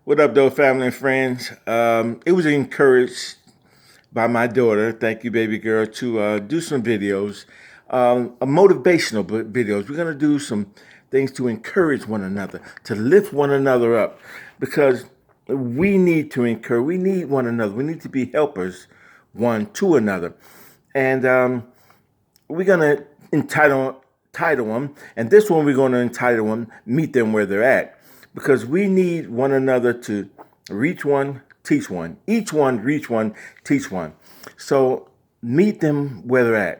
What up, though, family and friends? It was encouraged by my daughter, thank you, baby girl, to do some videos, a motivational videos. We're gonna do some things to encourage one another, to lift one another up, because we need to encourage. We need one another. We need to be helpers one to another, and we're gonna title them, and this one we're gonna entitle them "Meet Them Where They're At," because we need one another to reach one, teach one, each one reach one, teach one. So meet them where they're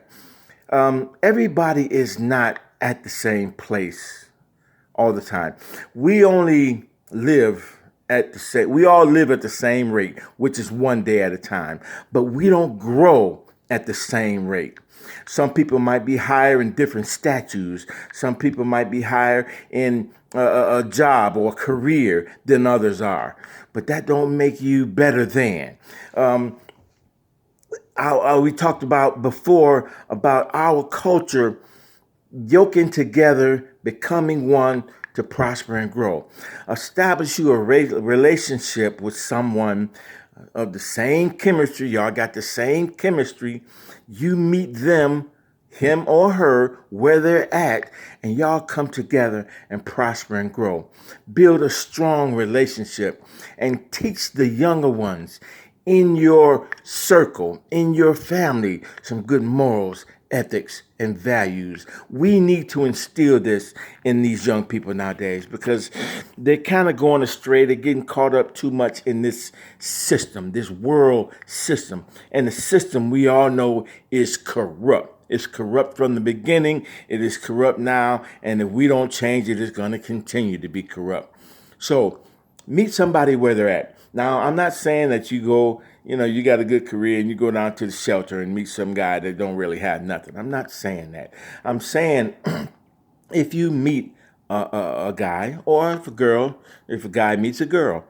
at. Everybody is not at the same place all the time. We only live at the same. We all live at the same rate, which is one day at a time. But we don't grow at the same rate. Some people might be higher in different statues. Some people might be higher in a job or a career than others are. But that don't make you better than. We talked about before about our culture yoking together, becoming one to prosper and grow. Establish you a relationship with someone of the same chemistry. Y'all got the same chemistry. You meet them, him or her, where they're at, and y'all come together and prosper and grow. Build a strong relationship and teach the younger ones in your circle, in your family, some good morals, ethics, and values. We need to instill this in these young people nowadays because they're kind of going astray. They're getting caught up too much in this system, this world system. And the system we all know is corrupt. It's corrupt from the beginning. It is corrupt now. And if we don't change it, it's going to continue to be corrupt. So meet somebody where they're at. Now, I'm not saying that you go, you got a good career and you go down to the shelter and meet some guy that don't really have nothing. I'm not saying that. I'm saying if you meet a guy or if a guy meets a girl,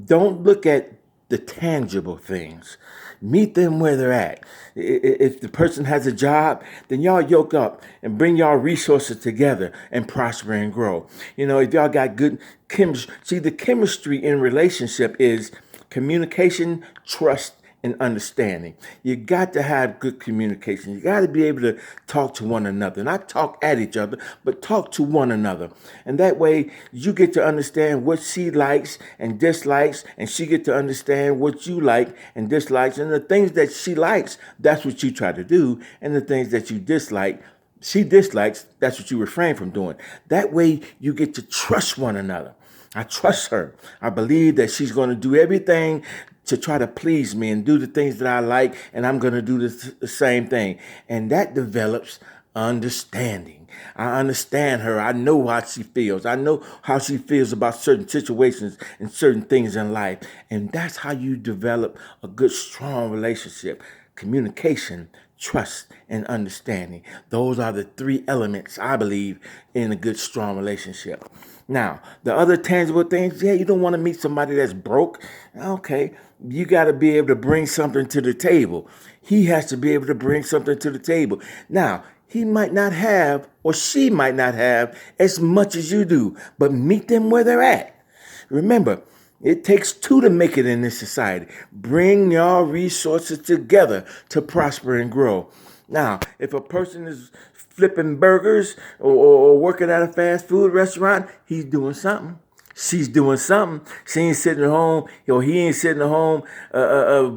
don't look at the tangible things. Meet them where they're at. If the person has a job, then y'all yoke up and bring y'all resources together and prosper and grow. If y'all got good chemistry, see, the chemistry in relationship is communication, trust, and understanding. You got to have good communication. You got to be able to talk to one another, not talk at each other, but talk to one another. And that way you get to understand what she likes and dislikes, and she get to understand what you like and dislikes. And the things that she likes, that's what you try to do. And the things that you dislike, she dislikes, that's what you refrain from doing. That way you get to trust one another. I trust her. I believe that she's going to do everything to try to please me and do the things that I like, and I'm going to do the same thing. And that develops understanding. I understand her. I know how she feels. I know how she feels about certain situations and certain things in life. And that's how you develop a good, strong relationship. Communication, trust, and understanding. Those are the three elements, I believe, in a good, strong relationship. Now, the other tangible things, you don't want to meet somebody that's broke. Okay, you got to be able to bring something to the table. He has to be able to bring something to the table. Now, he might not have, or she might not have, as much as you do, but meet them where they're at. Remember, it takes two to make it in this society. Bring your resources together to prosper and grow. Now, if a person is flipping burgers or working at a fast food restaurant, he's doing something. She's doing something. She ain't sitting at home, he ain't sitting at home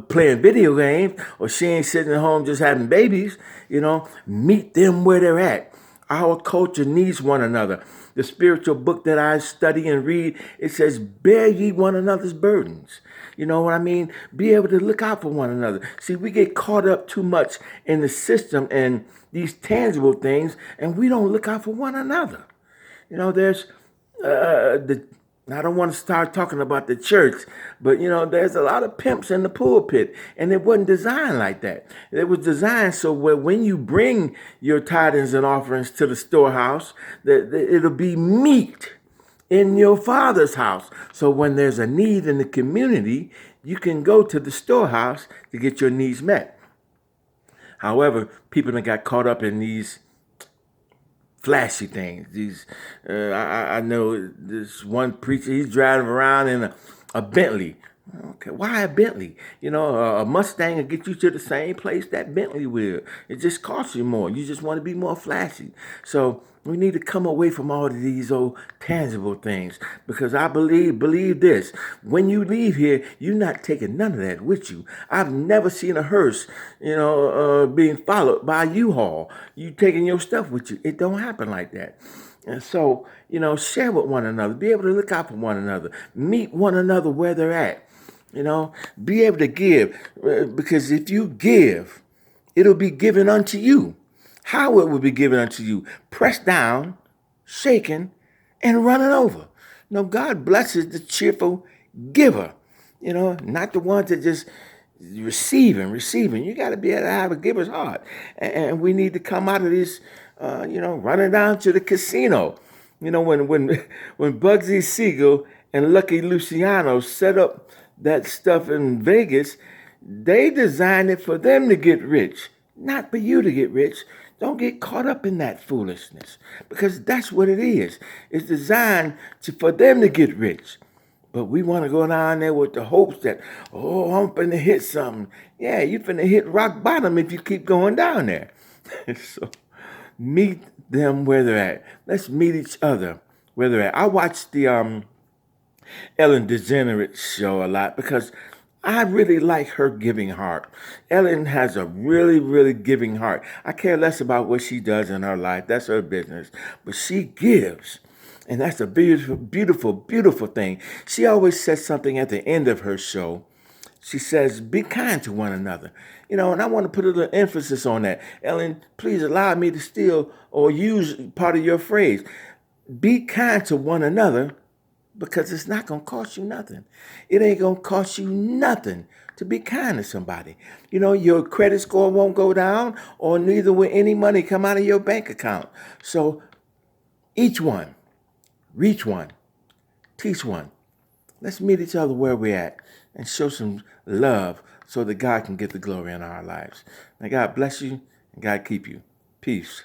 playing video games, or she ain't sitting at home just having babies. Meet them where they're at. Our culture needs one another. The spiritual book that I study and read, it says, bear ye one another's burdens. You know what I mean? Be able to look out for one another. See, we get caught up too much in the system and these tangible things, and we don't look out for one another. There's I don't want to start talking about the church, but there's a lot of pimps in the pulpit, and it wasn't designed like that. It was designed so when you bring your tithes and offerings to the storehouse, that it'll be meat in your Father's house. So when there's a need in the community, you can go to the storehouse to get your needs met. However, people that got caught up in these flashy things. I know this one preacher, he's driving around in a Bentley. Okay, why a Bentley? A Mustang will get you to the same place that Bentley will. It just costs you more. You just want to be more flashy. So we need to come away from all of these old tangible things, because I believe this. When you leave here, you're not taking none of that with you. I've never seen a hearse, being followed by a U-Haul. You taking your stuff with you. It don't happen like that. And so, share with one another. Be able to look out for one another. Meet one another where they're at. Be able to give, because if you give, it'll be given unto you. How it will be given unto you? Pressed down, shaken, and running over. God blesses the cheerful giver. Not the ones that just receiving. You got to be able to have a giver's heart. And we need to come out of this, running down to the casino. When Bugsy Siegel and Lucky Luciano set up that stuff in Vegas, they designed it for them to get rich, not for you to get rich. Don't get caught up in that foolishness, because that's what it is. It's designed for them to get rich. But we want to go down there with the hopes that, I'm finna hit something. Yeah, you're finna hit rock bottom if you keep going down there. So meet them where they're at. Let's meet each other where they're at. I watched the Ellen DeGeneres show a lot because I really like her giving heart. Ellen has a really, really giving heart. I care less about what she does in her life. That's her business. But she gives. And that's a beautiful, beautiful, beautiful thing. She always says something at the end of her show. She says, be kind to one another. And I want to put a little emphasis on that. Ellen, please allow me to steal or use part of your phrase. Be kind to one another, because it's not going to cost you nothing. It ain't going to cost you nothing to be kind to somebody. Your credit score won't go down, or neither will any money come out of your bank account. So each one, reach one, teach one. Let's meet each other where we're at and show some love so that God can get the glory in our lives. May God bless you and God keep you. Peace.